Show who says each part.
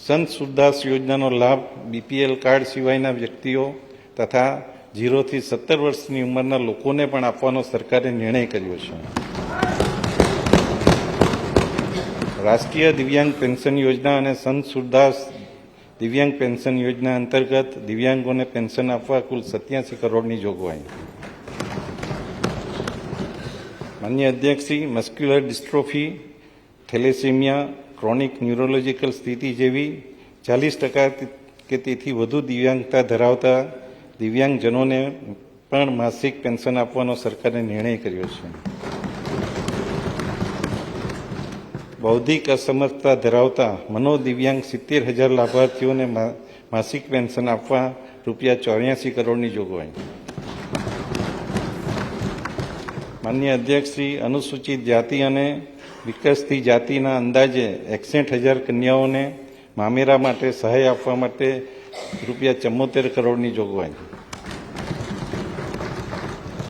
Speaker 1: સંત સુરદાસ યોજનાનો લાભ બીપીએલ કાર્ડ સિવાયના વ્યક્તિઓ તથા 0 થી 17 વર્ષની ઉંમરના લોકોને પણ આપવાનો સરકારે નિર્ણય કર્યો છે. રાષ્ટ્રીય દિવ્યાંગ પેન્શન યોજના અને સંત સુરદાસ દિવ્યાંગ પેન્શન યોજના અંતર્ગત દિવ્યાંગોને પેન્શન આપવા કુલ 87 કરોડની જોગવાઈ. માનનીય અધ્યક્ષશ્રી, muscular dystrophy, thalassemia, chronic neurological સ્થિતિ જેવી 40% કે તેથી વધુ દિવ્યાંગતા ધરાવતા દિવ્યાંગજનોને પણ માસિક પેન્શન આપવાનો સરકારે નિર્ણય કર્યો છે. બૌદ્ધિક અસમર્થતા ધરાવતા મનોદિવ્યાંગ 70,000 લાભાર્થીઓને માસિક પેન્શન આપવા ₹84 કરોડની જોગવાઈ. માનનીય અધ્યક્ષશ્રી, અનુસૂચિત જાતિ અને વિકસતી જાતિના અંદાજે 61,000 કન્યાઓને મામેરા માટે સહાય આપવા માટે ₹74 કરોડની જોગવાઈ.